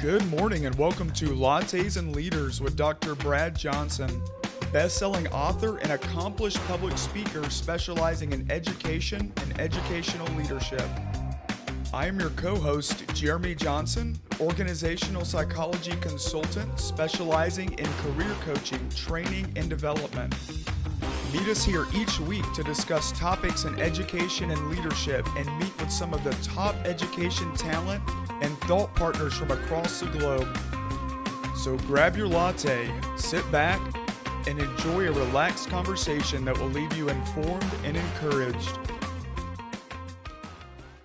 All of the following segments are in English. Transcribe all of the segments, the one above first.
Good morning and welcome to Lattes and Leaders with Dr. Brad Johnson, best-selling author and accomplished public speaker specializing in education and educational leadership. I am your co-host, Jeremy Johnson, organizational psychology consultant specializing in career coaching, training, and development. Meet us here each week to discuss topics in education and leadership and meet with some of the top education talent and thought partners from across the globe. So grab your latte, sit back, and enjoy a relaxed conversation that will leave you informed and encouraged.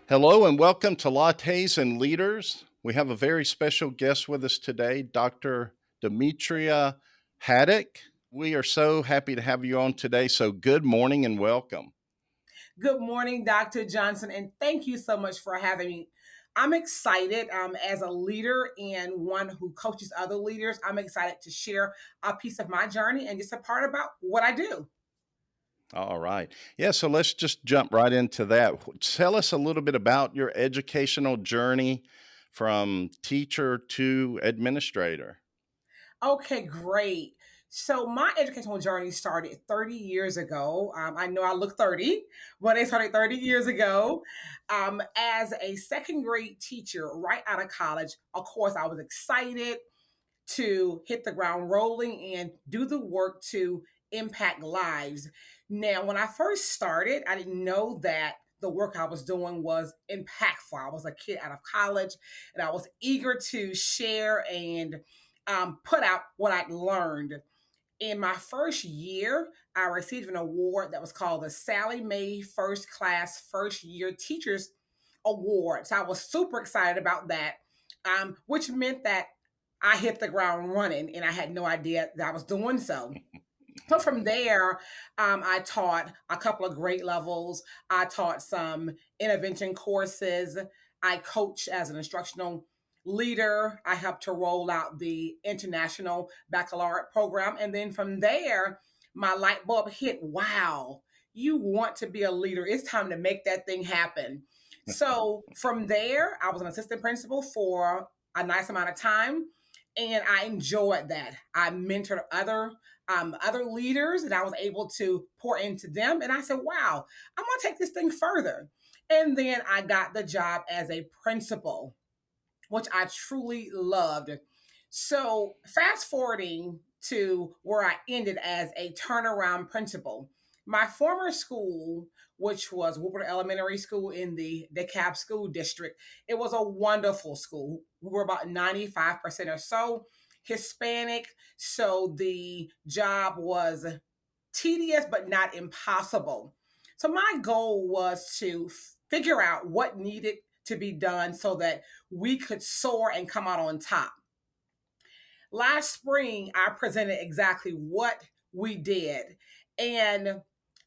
Hello and welcome to Lattes and Leaders. We have a very special guest with us today, Dr. Demetria Haddock. We are so happy to have you on today. So good morning and welcome. Good morning, Dr. Johnson, and thank you so much for having me. I'm excited as a leader and one who coaches other leaders. I'm excited to share a piece of my journey and just a part about what I do. All right. Yeah, so let's just jump right into that. Tell us a little bit about your educational journey from teacher to administrator. Okay, great. So my educational journey started 30 years ago. I know I look 30, but it started 30 years ago as a second grade teacher right out of college. Of course, I was excited to hit the ground rolling and do the work to impact lives. Now, when I first started, I didn't know that the work I was doing was impactful. I was a kid out of college and I was eager to share and put out what I'd learned. In my first year, I received an award that was called the Sally Mae First Class First Year Teachers Award. So I was super excited about that, which meant that I hit the ground running and I had no idea that I was doing so. So from there, I taught a couple of grade levels. I taught some intervention courses. I coached as an instructional leader. I helped to roll out the international baccalaureate program. And then from there, my light bulb hit. Wow, you want to be a leader. It's time to make that thing happen. So from there, I was an assistant principal for a nice amount of time. And I enjoyed that. I mentored other leaders, and I was able to pour into them. And I said, "Wow, I'm going to take this thing further." And then I got the job as a principal, which I truly loved. So fast forwarding to where I ended as a turnaround principal. My former school, which was Woodward Elementary School in the DeKalb School District, it was a wonderful school. We were about 95% or so Hispanic, so the job was tedious but not impossible. So my goal was to figure out what needed to be done so that we could soar and come out on top. Last spring, I presented exactly what we did, and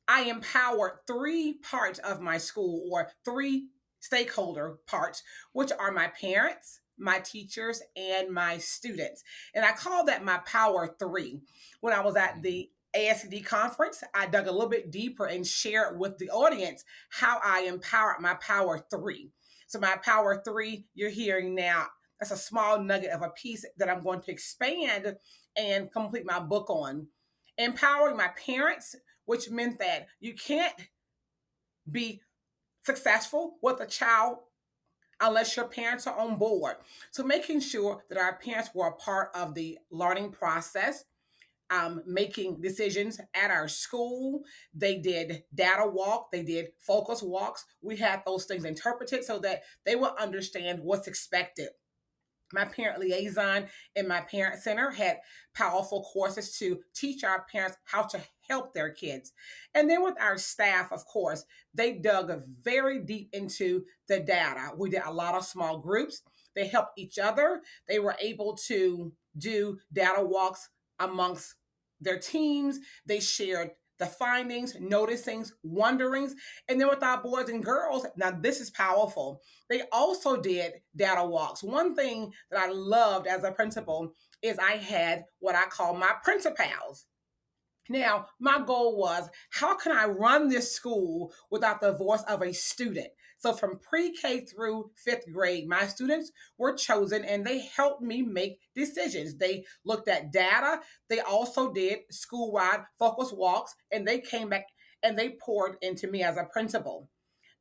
I empowered three parts of my school, or three stakeholder parts, which are my parents, my teachers, and my students. And I call that my power three. When I was at the ASCD conference, I dug a little bit deeper and shared with the audience how I empowered my power three. So my power three, you're hearing now, that's a small nugget of a piece that I'm going to expand and complete my book on. Empowering my parents, which meant that you can't be successful with a child unless your parents are on board. So making sure that our parents were a part of the learning process, making decisions at our school. They did data walk, they did focus walks. We had those things interpreted so that they would understand what's expected. My parent liaison and my parent center had powerful courses to teach our parents how to help their kids. And then with our staff, of course, they dug very deep into the data. We did a lot of small groups. They helped each other. They were able to do data walks amongst their teams. They shared the findings, noticings, wonderings. And then with our boys and girls, now this is powerful. They also did data walks. One thing that I loved as a principal is I had what I call my principals. Now, my goal was, how can I run this school without the voice of a student? So from pre-K through fifth grade, my students were chosen and they helped me make decisions. They looked at data. They also did school-wide focus walks, and they came back and they poured into me as a principal.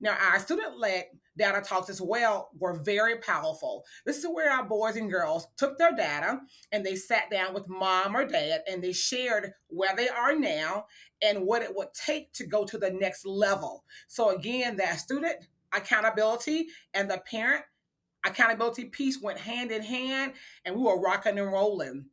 Now, our student-led data talks as well were very powerful. This is where our boys and girls took their data and they sat down with mom or dad and they shared where they are now and what it would take to go to the next level. So again, that student accountability and the parent accountability piece went hand in hand, and we were rocking and rolling.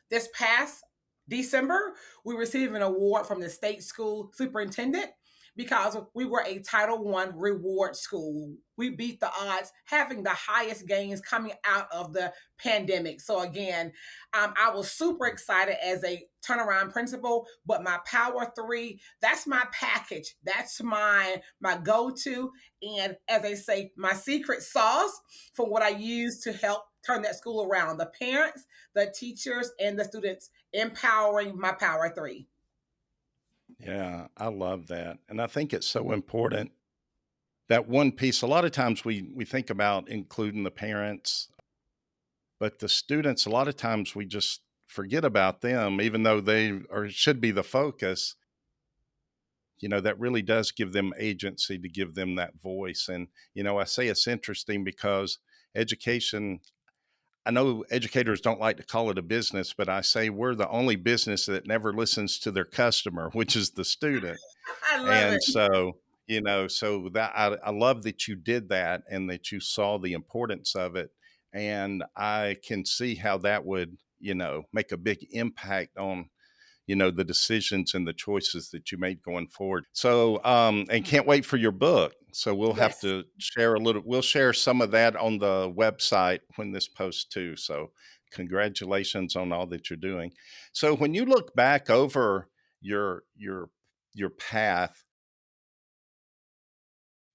This past December, we received an award from the state school superintendent because we were a Title One reward school. We beat the odds, having the highest gains coming out of the pandemic. So again, I was super excited as a turnaround principal. But my Power Three, that's my package. That's my go-to, and as they say, my secret sauce for what I use to help turn that school around. The parents, the teachers, and the students empowering my Power Three. Yeah, I love that. And I think it's so important that one piece. A lot of times we think about including the parents, but the students, a lot of times we just forget about them, even though they or should be the focus. That really does give them agency to give them that voice. And, I say it's interesting because education, I know educators don't like to call it a business, but I say we're the only business that never listens to their customer, which is the student. I love And it. so, so that I love that you did that and that you saw the importance of it. And I can see how that would, make a big impact on the decisions and the choices that you made going forward. So, and can't wait for your book. So we'll have Yes. to share we'll share some of that on the website when this posts too. So congratulations on all that you're doing. So when you look back over your path,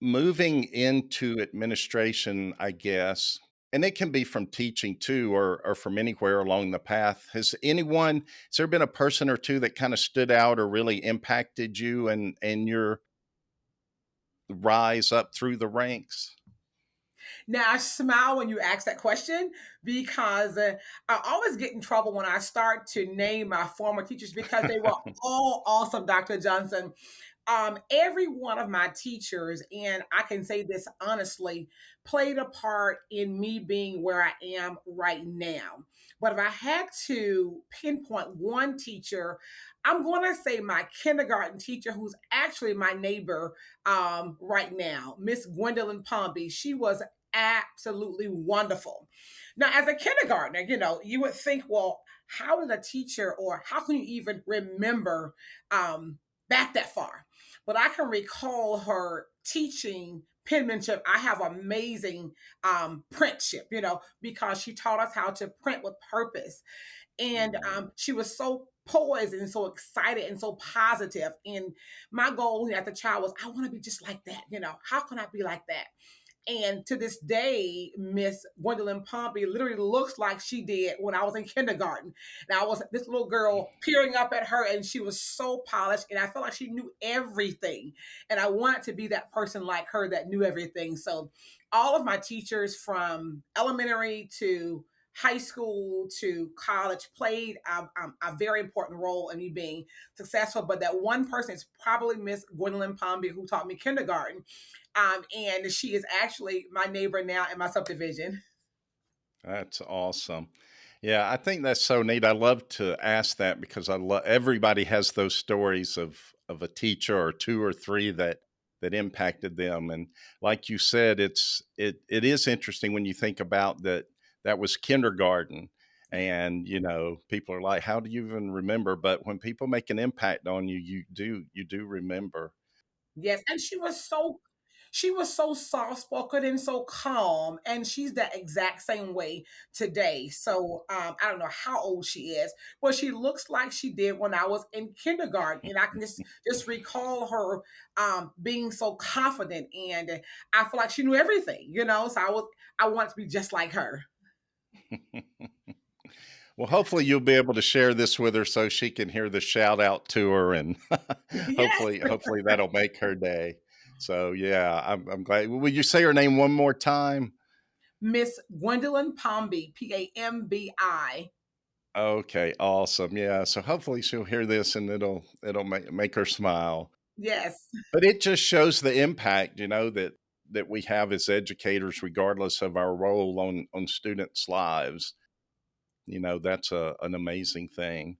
moving into administration, I guess, and it can be from teaching too, or from anywhere along the path. Has there been a person or two that kind of stood out or really impacted you and your rise up through the ranks? Now I smile when you ask that question because I always get in trouble when I start to name my former teachers because they were all awesome, Dr. Johnson. Every one of my teachers, and I can say this honestly, played a part in me being where I am right now. But if I had to pinpoint one teacher, I'm going to say my kindergarten teacher, who's actually my neighbor right now, Miss Gwendolyn Pompey. She was absolutely wonderful. Now, as a kindergartner, you would think, well, how did a teacher, or how can you even remember back that far? But I can recall her teaching penmanship. I have amazing printship, because she taught us how to print with purpose. And Mm. she was so poised and so excited and so positive. And my goal as a child was, I want to be just like that. How can I be like that? And to this day, Miss Gwendolyn Pompey literally looks like she did when I was in kindergarten. Now I was this little girl peering up at her, and she was so polished, and I felt like she knew everything. And I wanted to be that person like her that knew everything. So all of my teachers from elementary to high school to college played a very important role in me being successful. But that one person is probably Miss Gwendolyn Pompey, who taught me kindergarten, and she is actually my neighbor now in my subdivision. That's awesome. Yeah, I think that's so neat. I love to ask that because I love everybody has those stories of a teacher or two or three that impacted them. And like you said, it is interesting when you think about that was kindergarten. And people are like, how do you even remember? But when people make an impact on you, you do remember. Yes, and she was so soft spoken and so calm, and she's that exact same way today. So I don't know how old she is, but she looks like she did when I was in kindergarten, and I can just recall her being so confident, and I feel like she knew everything. So I want to be just like her. Well, hopefully you'll be able to share this with her so she can hear the shout out to her and Yes. hopefully that'll make her day. So yeah, I'm glad. Will you say her name one more time? Miss Gwendolyn Pomby, Pambi. Okay, awesome. Yeah, so hopefully she'll hear this and it'll make her smile. Yes. But it just shows the impact, that we have as educators, regardless of our role on students' lives. That's an amazing thing.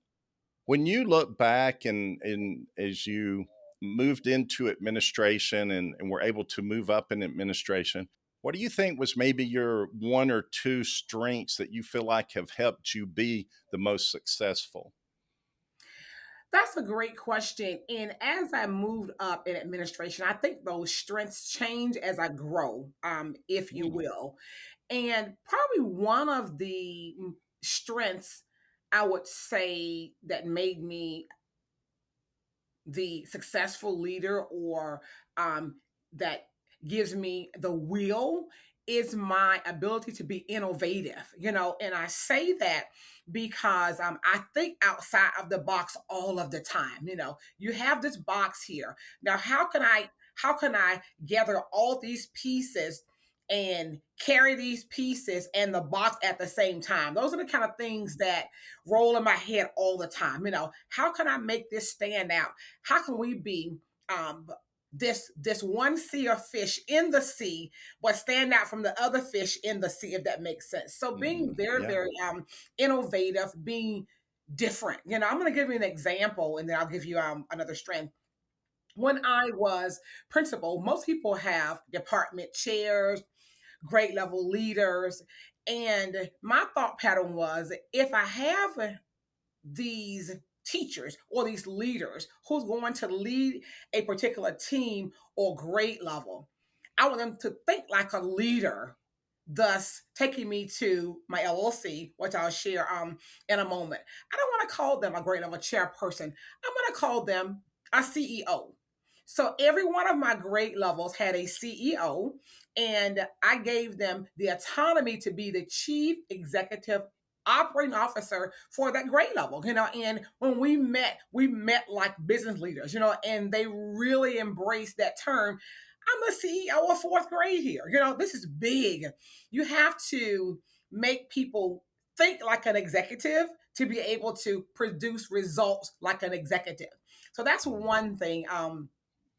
When you look back and as you moved into administration and were able to move up in administration, what do you think was maybe your one or two strengths that you feel like have helped you be the most successful? That's a great question. And as I moved up in administration, I think those strengths change as I grow, if you Mm, will. And probably one of the strengths I would say that made me the successful leader or that gives me the will is my ability to be innovative, and I say that because I think outside of the box all of the time. You have this box here. Now how can I gather all these pieces and carry these pieces and the box at the same time? Those are the kind of things that roll in my head all the time. How can I make this stand out? How can we be um, this one sea of fish in the sea, but stand out from the other fish in the sea, if that makes sense? So being very, yeah. very innovative, being different. I'm going to give you an example, and then I'll give you another strength. When I was principal, most people have department chairs, grade level leaders, and my thought pattern was if I have these teachers or these leaders who's going to lead a particular team or grade level, I want them to think like a leader, thus taking me to my LLC, which I'll share in a moment. I don't want to call them a grade level chairperson. I'm going to call them a CEO. So every one of my grade levels had a CEO, and I gave them the autonomy to be the chief executive operating officer for that grade level. And when we met like business leaders, and they really embraced that term. I'm the CEO of fourth grade here. This is big. You have to make people think like an executive to be able to produce results like an executive. So that's one thing.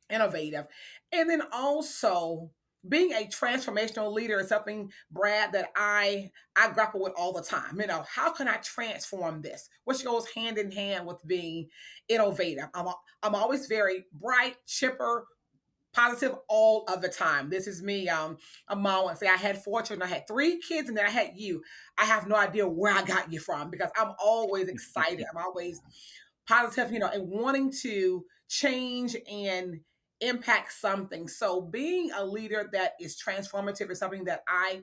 Innovative. And then also being a transformational leader is something, Brad, that I grapple with all the time. How can I transform this? Which goes hand in hand with being innovative. I'm always very bright, chipper, positive all of the time. This is me. A mom would say I had four children. I had three kids, and then I had you. I have no idea where I got you from because I'm always excited. I'm always positive, and wanting to change and impact something. So being a leader that is transformative is something that I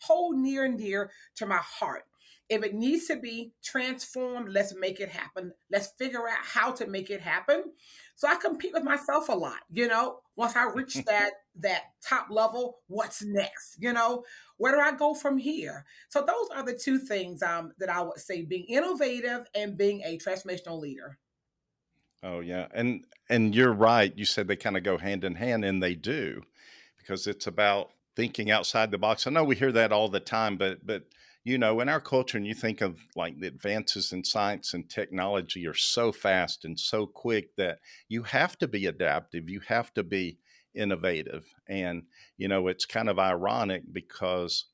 hold near and dear to my heart. If it needs to be transformed, let's make it happen. Let's figure out how to make it happen. So I compete with myself a lot. Once I reach that top level, what's next? Where do I go from here? So those are the two things that I would say: being innovative and being a transformational leader. Oh yeah, and you're right. You said they kind of go hand in hand, and they do, because it's about thinking outside the box. I know we hear that all the time, but in our culture, and you think of like the advances in science and technology are so fast and so quick that you have to be adaptive. You have to be innovative, and it's kind of ironic because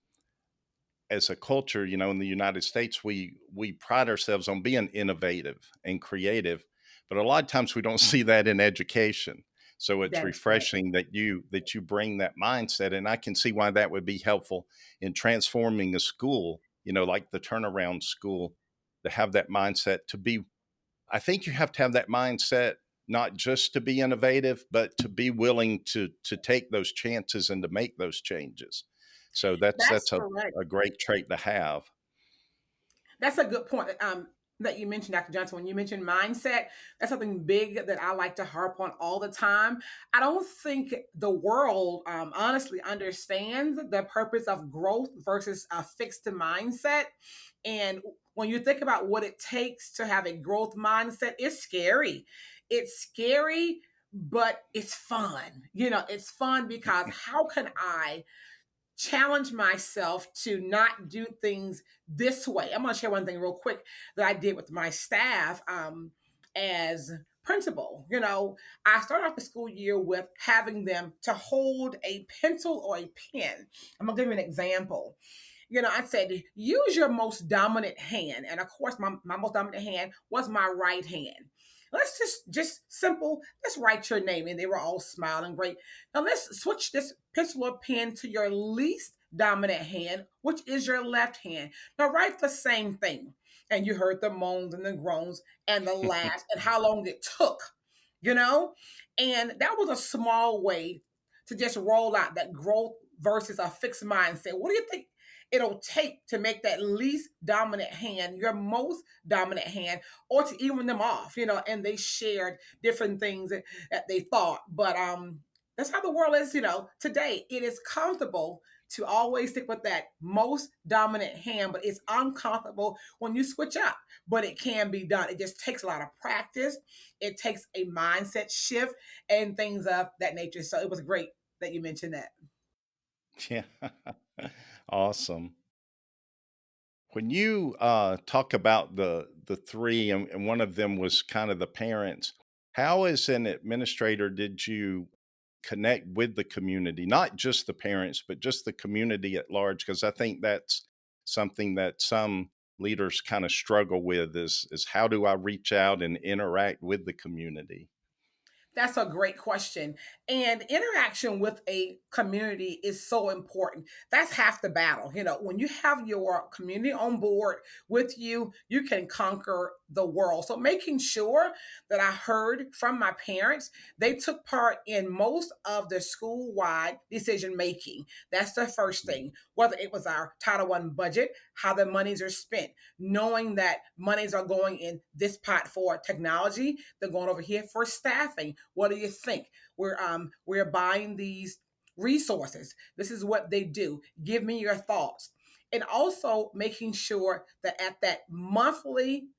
as a culture, in the United States, we pride ourselves on being innovative and creative, but a lot of times we don't see that in education. So it's That is correct. refreshing that you bring that mindset, and I can see why that would be helpful in transforming a school. Like the turnaround school, to have that mindset to be. I think you have to have that mindset not just to be innovative, but to be willing to take those chances and to make those changes. So that's That's that's a, correct. a great trait to have. That's a good point that you mentioned, Dr. Johnson. When you mentioned mindset, that's something big that I like to harp on all the time. I don't think the world honestly understands the purpose of growth versus a fixed mindset. And when you think about what it takes to have a growth mindset, it's scary. It's scary, but it's fun. It's fun because how can I challenge myself to not do things this way? I'm going to share one thing real quick that I did with my staff as principal. I started off the school year with having them to hold a pencil or a pen. I'm going to give you an example. I said, use your most dominant hand. And of course, my most dominant hand was my right hand. Let's just simple, let's write your name. And they were all smiling great. Now let's switch this pencil or pen to your least dominant hand, which is your left hand. Now write the same thing. And you heard the moans and the groans and the laughs and how long it took, you know? And that was a small way to just roll out that growth versus a fixed mindset. What do you think it'll take to make that least dominant hand your most dominant hand, or to even them off? And they shared different things that they thought. But that's how the world is. Today it is comfortable to always stick with that most dominant hand, but it's uncomfortable when you switch up. But it can be done. It just takes a lot of practice. It takes a mindset shift and things of that nature. So it was great that you mentioned that. Yeah. Awesome. When you talk about the three, and one of them was kind of the parents, how as an administrator did you connect with the community, not just the parents, but just the community at large? Because I think that's something that some leaders kind of struggle with is how do I reach out and interact with the community? That's a great question. And interaction with a community is so important. That's half the battle. When you have your community on board with you, you can conquer the world. So making sure that I heard from my parents, they took part in most of the school-wide decision making. That's the first thing. Whether it was our Title I budget, how the monies are spent, knowing that monies are going in this pot for technology, they're going over here for staffing. What do you think? We're buying these resources. This is what they do. Give me your thoughts. And also making sure that at that monthly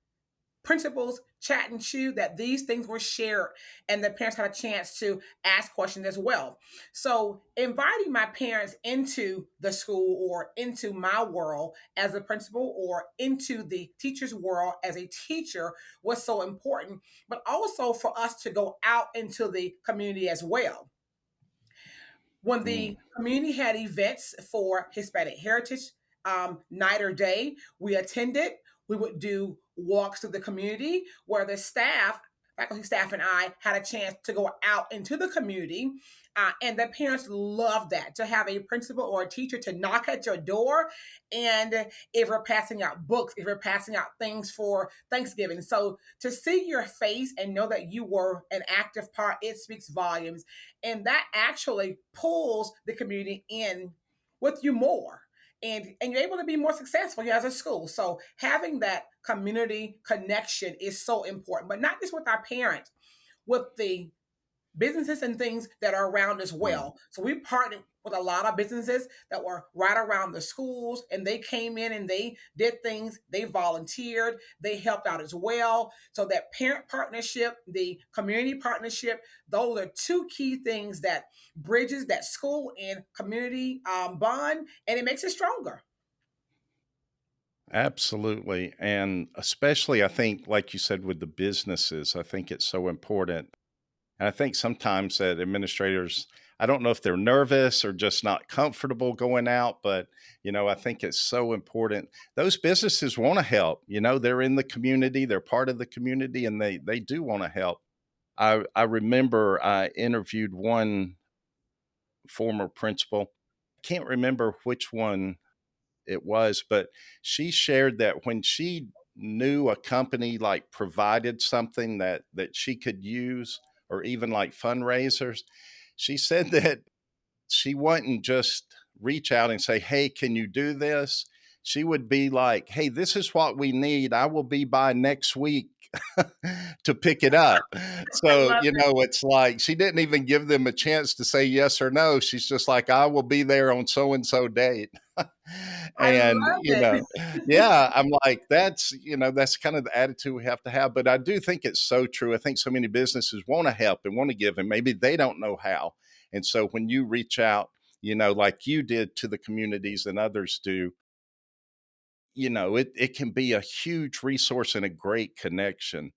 principals chat and chew, that these things were shared and the parents had a chance to ask questions as well. So inviting my parents into the school or into my world as a principal or into the teacher's world as a teacher was so important, but also for us to go out into the community as well. When Mm, the community had events for Hispanic Heritage Night or Day, we attended. We would do walks through the community where the staff, faculty staff, and I had a chance to go out into the community. And the parents loved that, to have a principal or a teacher to knock at your door. And if we're passing out books, if we're passing out things for Thanksgiving. So to see your face and know that you were an active part, it speaks volumes. And that actually pulls the community in with you more, and you're able to be more successful here as a school. So having that community connection is so important, but not just with our parents, with the businesses and things that are around as mm. well. So we partnered with a lot of businesses that were right around the schools, and they came in and they did things, they volunteered, they helped out as well. So that parent partnership, the community partnership, those are two key things that bridges that school and community bond, and it makes it stronger. Absolutely. And especially, I think, like you said, with the businesses, I think it's so important. And I think sometimes that administrators, I don't know if they're nervous or just not comfortable going out, but I think it's so important. Those businesses want to help. They're in the community, they're part of the community, and they do want to help. I remember I interviewed one former principal. I can't remember which one it was, but she shared that when she knew a company like provided something that she could use, or even like fundraisers, she said that she wouldn't just reach out and say, "Hey, can you do this?" she would be like, "Hey, this is what we need. I will be by next week to pick it up." I So, love it. it's like she didn't even give them a chance to say yes or no. She's just like, "I will be there on so and so date." I And, love it. yeah, I'm like, that's kind of the attitude we have to have. But I do think it's so true. I think so many businesses want to help and want to give, and maybe they don't know how. And so when you reach out, like you did to the communities and others do, it can be a huge resource and a great connection.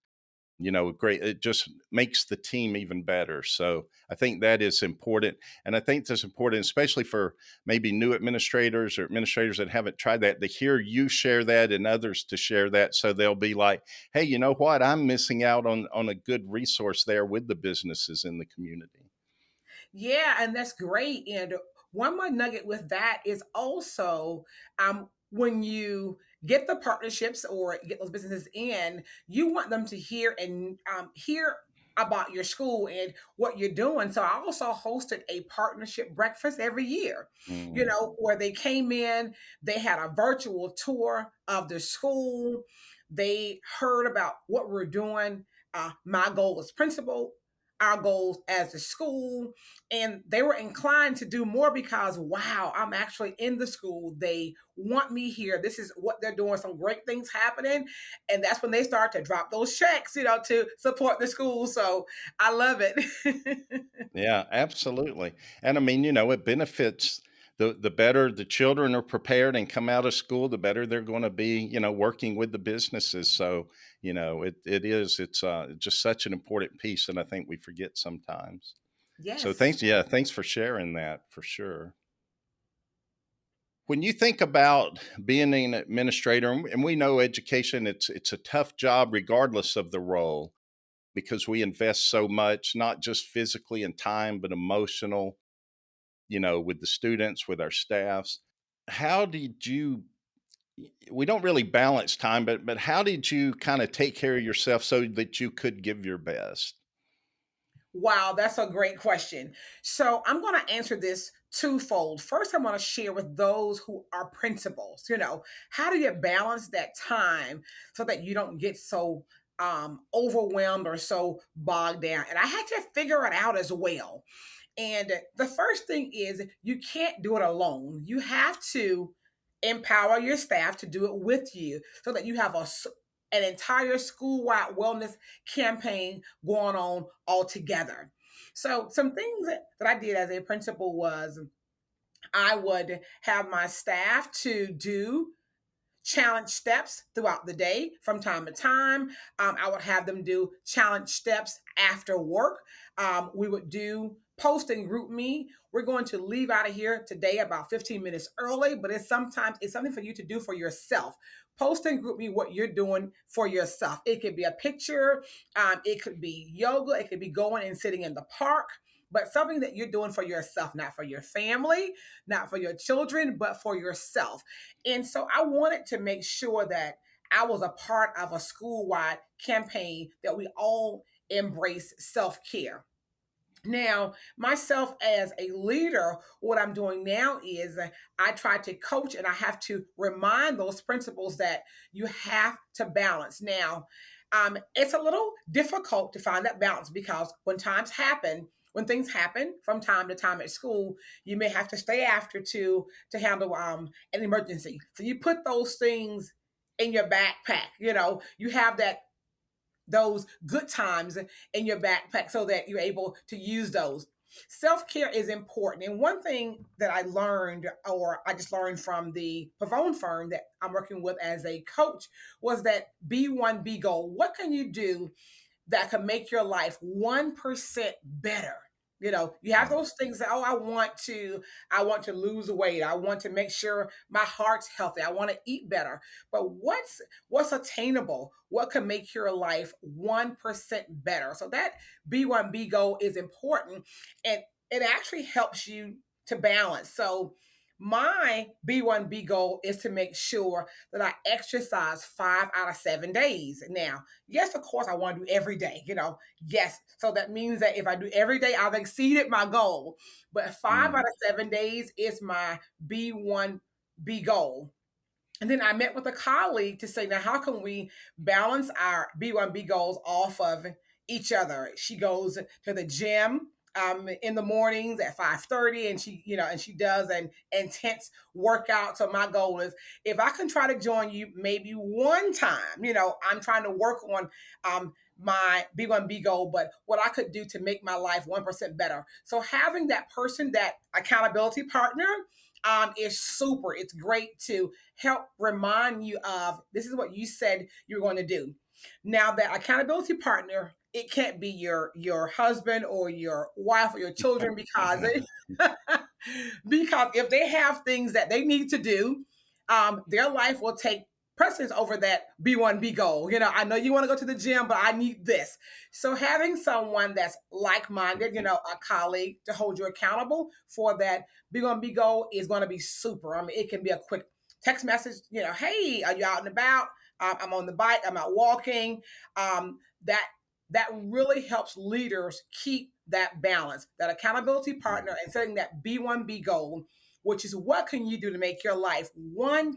Great. It just makes the team even better. So I think that is important. And I think that's important, especially for maybe new administrators or administrators that haven't tried that, to hear you share that and others to share that. So they'll be like, hey, you know what? I'm missing out on a good resource there with the businesses in the community. Yeah, and that's great. And one more nugget with that is also when you get the partnerships or get those businesses in, you want them to hear and hear about your school and what you're doing. So I also hosted a partnership breakfast every year, Mm. where they came in, they had a virtual tour of the school, they heard about what we're doing. My goal as principal, our goals as a school, and they were inclined to do more because wow, I'm actually in the school, they want me here, this is what they're doing, some great things happening. And that's when they start to drop those checks, to support the school. So I love it. Yeah, absolutely. And I mean, it benefits the better the children are prepared and come out of school, the better they're going to be, working with the businesses. So, it's just such an important piece. And I think we forget sometimes. So Yes. thanks. Yeah. Thanks for sharing that for sure. When you think about being an administrator, and we know education, it's a tough job regardless of the role, because we invest so much, not just physically and time, but emotional, with the students, with our staffs. How did you, we don't really balance time, but how did you kind of take care of yourself so that you could give your best? Wow, that's a great question. So I'm going to answer this twofold. First, I'm going to share with those who are principals, how do you balance that time so that you don't get so overwhelmed or so bogged down? And I had to figure it out as well. And the first thing is you can't do it alone. You have to empower your staff to do it with you so that you have an entire school-wide wellness campaign going on all together. So some things that I did as a principal was I would have my staff to do challenge steps throughout the day from time to time. I would have them do challenge steps after work. We would do post and group me. We're going to leave out of here today about 15 minutes early, but it's something for you to do for yourself. Post and group me what you're doing for yourself. It could be a picture, it could be yoga, it could be going and sitting in the park, but something that you're doing for yourself, not for your family, not for your children, but for yourself. And so I wanted to make sure that I was a part of a school-wide campaign that we all embrace self-care. Now, myself as a leader, what I'm doing now is I try to coach and I have to remind those principals that you have to balance. Now, it's a little difficult to find that balance because when things happen from time to time at school, you may have to stay after to handle an emergency. So you put those things in your backpack. You have those good times in your backpack so that you're able to use those. Self care is important. And one thing that I learned, or I just learned from the Pavone firm that I'm working with as a coach, was that B1B goal. What can you do that can make your life 1% better? You have those things that, oh, I want to lose weight. I want to make sure my heart's healthy. I want to eat better. But what's attainable? What can make your life 1% better? So that B1B goal is important, and it actually helps you to balance. So my B1B goal is to make sure that I exercise 5 out of 7 days. Now, yes, of course, I want to do every day, yes. So that means that if I do every day, I've exceeded my goal. But five out Mm. of 7 days is my B1B goal. And then I met with a colleague to say, now, how can we balance our B1B goals off of each other? She goes to the gym in the mornings at 5:30, and she does an intense workout. So my goal is, if I can try to join you maybe one time, I'm trying to work on my B1B goal, but what I could do to make my life 1% better. So having that person, that accountability partner, is super. It's great to help remind you of, this is what you said you're going to do. Now, that accountability partner, it can't be your husband or your wife or your children, because because if they have things that they need to do, their life will take precedence over that B1B goal. I know you want to go to the gym, but I need this. So having someone that's like-minded, a colleague, to hold you accountable for that B1B goal is going to be super. I mean, it can be a quick text message, hey, are you out and about? I'm on the bike, I'm out walking. That really helps leaders keep that balance, that accountability partner, and setting that B1B goal, which is, what can you do to make your life 1%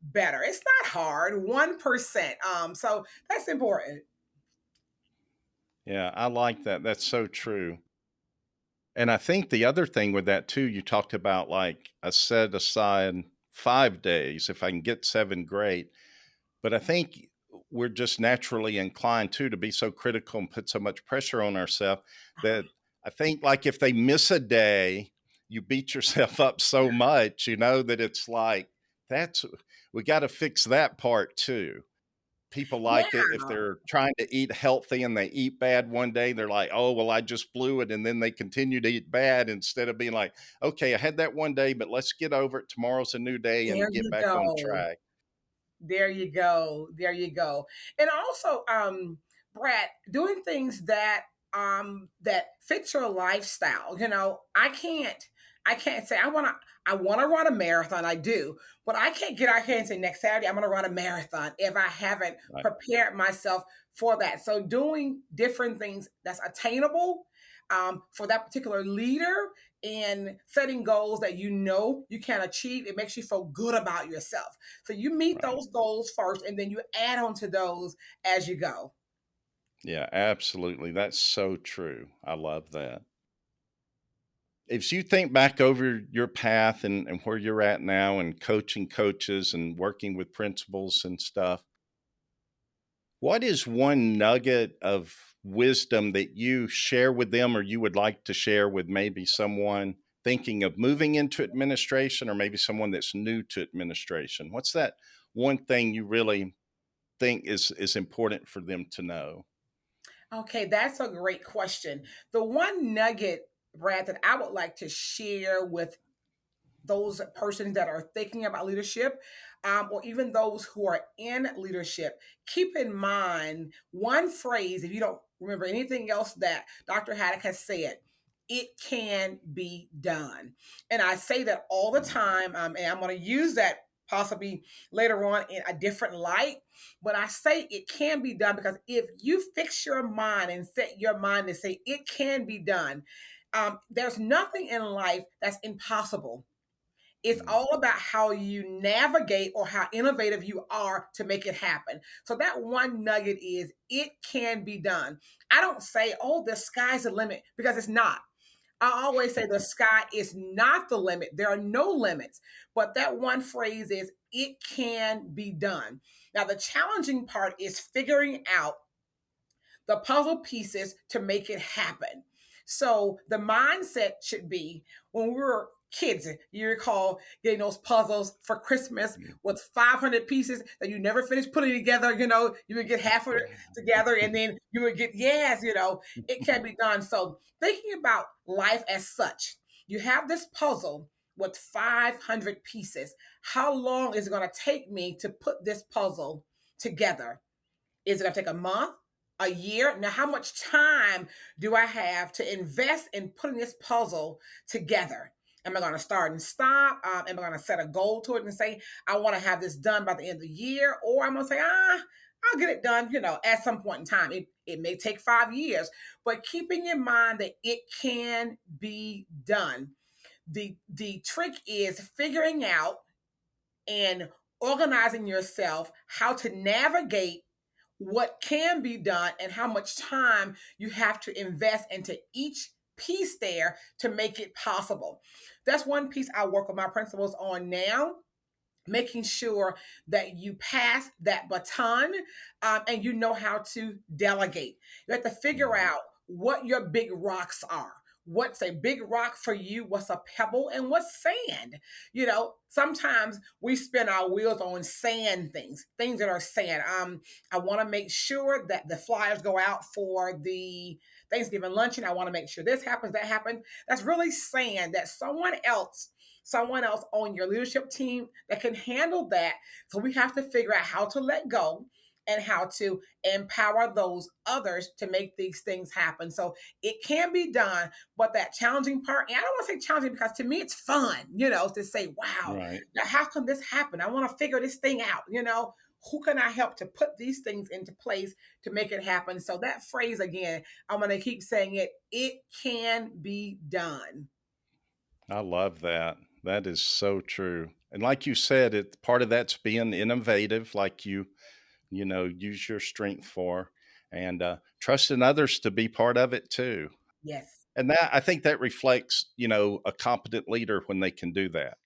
better? It's not hard, 1%. So that's important. Yeah, I like that. That's so true. And I think the other thing with that too, you talked about like I set aside 5 days. If I can get seven, great. But I think we're just naturally inclined too to be so critical and put so much pressure on ourselves that I think, like, if they miss a day, you beat yourself up so much, that it's like, that's, we got to fix that part too. People like it if Yeah. they're trying to eat healthy and they eat bad one day, they're like, oh, well, I just blew it. And then they continue to eat bad instead of being like, okay, I had that one day, but let's get over it. Tomorrow's a new day There and get you back on go. track. There you go. There you go. And also, Brad, doing things that fit your lifestyle. I can't say I wanna run a marathon. I do, but I can't get out here and say next Saturday I'm gonna run a marathon if I haven't Right. prepared myself for that. So doing different things that's attainable for that particular leader, and setting goals that you can achieve, it makes you feel good about yourself. So you meet Right. those goals first, and then you add on to those as you go. Yeah, absolutely. That's so true. I love that. If you think back over your path and where you're at now and coaching coaches and working with principals and stuff, what is one nugget of wisdom that you share with them or you would like to share with maybe someone thinking of moving into administration or maybe someone that's new to administration? What's that one thing you really think is important for them to know? Okay, that's a great question. The one nugget, Brad, that I would like to share with those persons that are thinking about leadership, or even those who are in leadership, keep in mind one phrase. If you don't remember anything else that Dr. Haddock has said, it can be done. And I say that all the time, and I'm going to use that possibly later on in a different light. But I say it can be done because if you fix your mind and set your mind to say it can be done, there's nothing in life that's impossible. It's Mm. all about how you navigate or how innovative you are to make it happen. So that one nugget is, it can be done. I don't say, oh, the sky's the limit, because it's not. I always say the sky is not the limit. There are no limits. But that one phrase is, it can be done. Now, the challenging part is figuring out the puzzle pieces to make it happen. So the mindset should be, when we were kids, you recall getting those puzzles for Christmas with 500 pieces that you never finished putting together. You would get half of it together and then you would get, yes, it can be done. So thinking about life as such, you have this puzzle with 500 pieces. How long is it going to take me to put this puzzle together? Is it going to take a month, a year? Now, how much time do I have to invest in putting this puzzle together? Am I going to start and stop? Am I going to set a goal to it and say, I want to have this done by the end of the year? Or I'm going to say, I'll get it done, at some point in time. It may take 5 years, but keeping in mind that it can be done. The trick is figuring out and organizing yourself, how to navigate what can be done and how much time you have to invest into each piece there to make it possible. That's one piece I work with my principals on now, making sure that you pass that baton, and you know how to delegate. You have to figure Right. out what your big rocks are. What's a big rock for you? What's a pebble? And what's sand? Sometimes we spin our wheels on sand things that are sand. I want to make sure that the flyers go out for the Thanksgiving luncheon. I want to make sure this happens, that happens. That's really sand that someone else on your leadership team that can handle that. So we have to figure out how to let go and how to empower those others to make these things happen. So it can be done, but that challenging part, and I don't want to say challenging because to me it's fun, to say, wow, Right. now how can this happen? I want to figure this thing out, who can I help to put these things into place to make it happen? So that phrase again, I'm going to keep saying it can be done. I love that. That is so true. And like you said, it part of that's being innovative, like use your strength for, and trusting others to be part of it too. Yes. And that I think that reflects, a competent leader when they can do that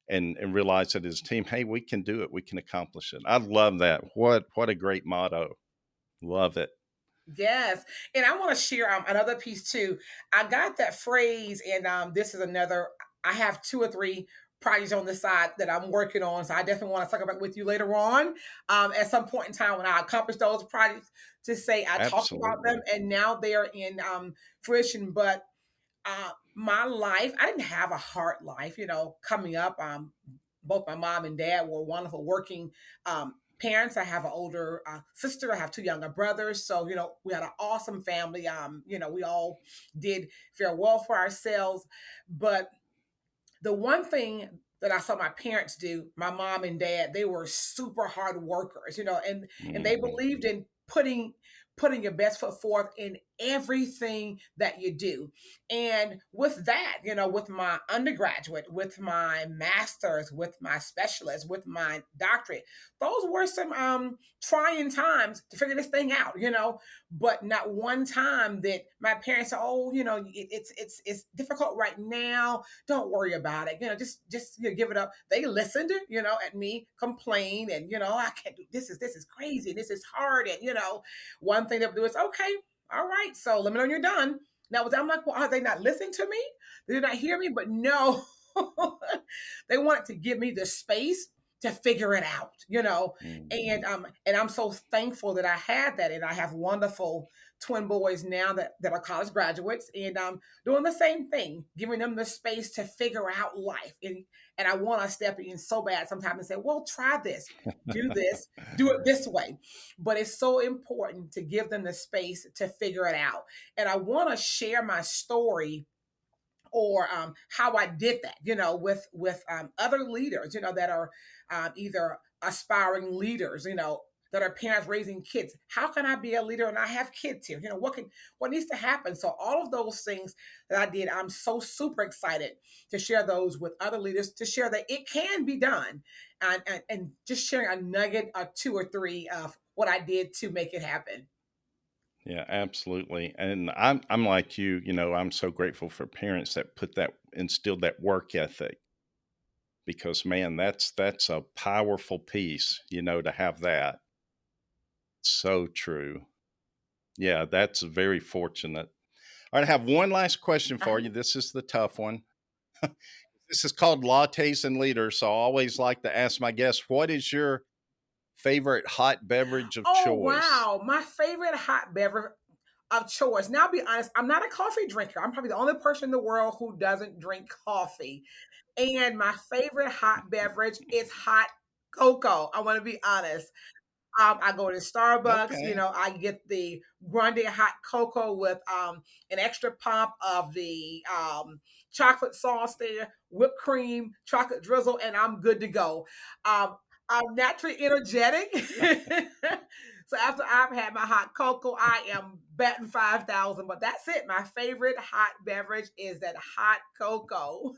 and realize that his team, hey, we can do it, we can accomplish it. I love that. What a great motto. Love it. Yes. And I want to share another piece too. I got that phrase, and this is another, I have two or three projects on the side that I'm working on. So I definitely want to talk about with you later on, at some point in time when I accomplish those projects, to say I talked about them Absolutely. and now they're in fruition. But my life, I didn't have a hard life, coming up. Both my mom and dad were wonderful working parents. I have an older sister. I have two younger brothers. So, we had an awesome family. We all did very well for ourselves. But the one thing that I saw my parents do, my mom and dad, they were super hard workers, and they Mhm. believed in putting your best foot forth in everything that you do. And with that, with my undergraduate, with my master's, with my specialist, with my doctorate, those were some trying times to figure this thing out, but not one time that my parents said, oh, it's difficult right now, don't worry about it. Just give it up. They listened, at me complain, and I can't do this is crazy. This is hard. And one thing they'll do is, okay, all right. So let me know when you're done. Now I'm like, well, are they not listening to me? They did not hear me, but no. They wanted to give me the space to figure it out, Mhm. and I'm so thankful that I had that. And I have wonderful twin boys now that are college graduates, and doing the same thing, giving them the space to figure out life. And I want to step in so bad sometimes and say, well, try this, do it this way. But it's so important to give them the space to figure it out. And I want to share my story, or how I did that, with other leaders, that are either aspiring leaders, that are parents raising kids. How can I be a leader and I have kids here? What needs to happen? So all of those things that I did, I'm so super excited to share those with other leaders, to share that it can be done, and just sharing a nugget or two or three of what I did to make it happen. Yeah, absolutely. And I'm like you, I'm so grateful for parents that put that instilled that work ethic because man, that's a powerful piece, to have that. So true. Yeah, that's very fortunate. All right, I have one last question for Uh-huh. you. This is the tough one. This is called Lattes and Leaders. So I always like to ask my guests, what is your favorite hot beverage of Oh choice? wow, my favorite hot beverage of choice. Now, I'll be honest, I'm not a coffee drinker. I'm probably the only person in the world who doesn't drink coffee. And my favorite hot beverage is hot cocoa. I want to be honest. I go to Starbucks, Okay. I get the grande hot cocoa with an extra pump of the chocolate sauce there, whipped cream, chocolate drizzle, and I'm good to go. Um, I'm naturally energetic. So after I've had my hot cocoa, I am batting 5,000. But that's it. My favorite hot beverage is that hot cocoa.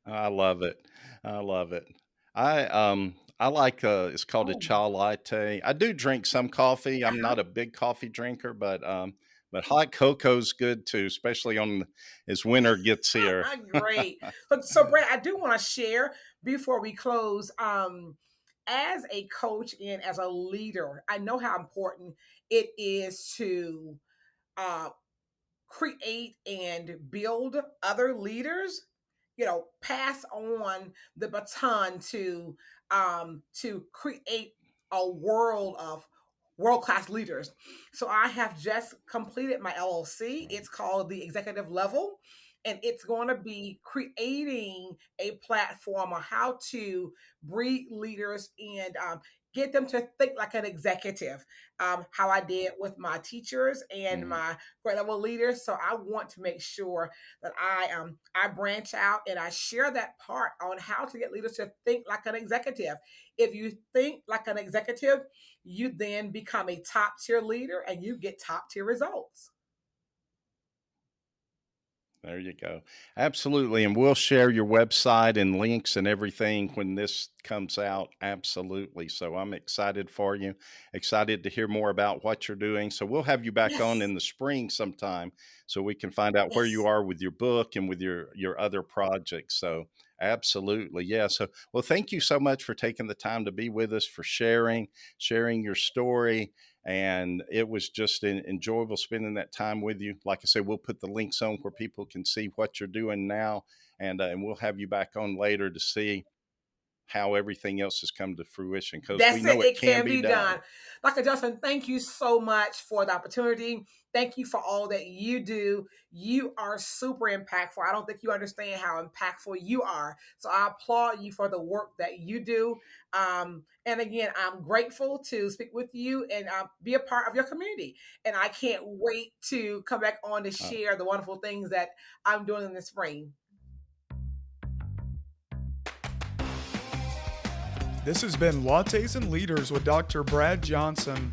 I love it. I love it. I like it's called a Oh, chai latte. I do drink some coffee. I'm uh-huh. not a big coffee drinker, but hot cocoa's good too, especially on as winter gets here. Great. So Brad, I do want to share before we close. As a coach and as a leader, I know how important it is to uh, create and build other leaders, pass on the baton to create a world of world-class leaders. So I have just completed my LLC. It's called the executive level, and it's going to be creating a platform on how to breed leaders and get them to think like an executive, how I did with my teachers and Mm. my grade level leaders. So I want to make sure that I branch out and I share that part on how to get leaders to think like an executive. If you think like an executive, you then become a top tier leader and you get top tier results. There you go. Absolutely. And we'll share your website and links and everything when this comes out. Absolutely. So I'm excited for you, excited to hear more about what you're doing. So we'll have you back on Yes. in the spring sometime so we can find out where you Yes. are with your book and with your other projects. So absolutely. Yeah. So well, thank you so much for taking the time to be with us, for sharing your story, and it was just enjoyable spending that time with you. Like I said, we'll put the links on where people can see what you're doing now, and we'll have you back on later to see how everything else has come to fruition because we That's it. know it It can can be be done. done. Dr. Johnson, thank you so much for the opportunity. Thank you for all that you do. You are super impactful. I don't think you understand how impactful you are. So I applaud you for the work that you do. And again, I'm grateful to speak with you and be a part of your community. And I can't wait to come back on to Uh, share the wonderful things that I'm doing in the spring. This has been Lattes and Leaders with Dr. Brad Johnson.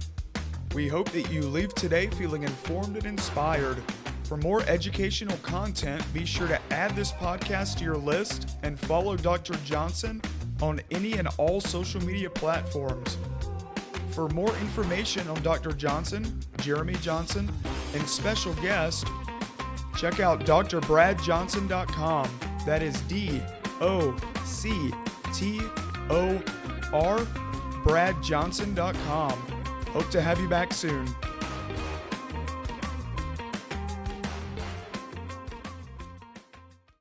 We hope that you leave today feeling informed and inspired. For more educational content, be sure to add this podcast to your list and follow Dr. Johnson on any and all social media platforms. For more information on Dr. Johnson, Jeremy Johnson, and special guest, check out drbradjohnson.com. That is DOCTOR, bradjohnson.com. Hope to have you back soon.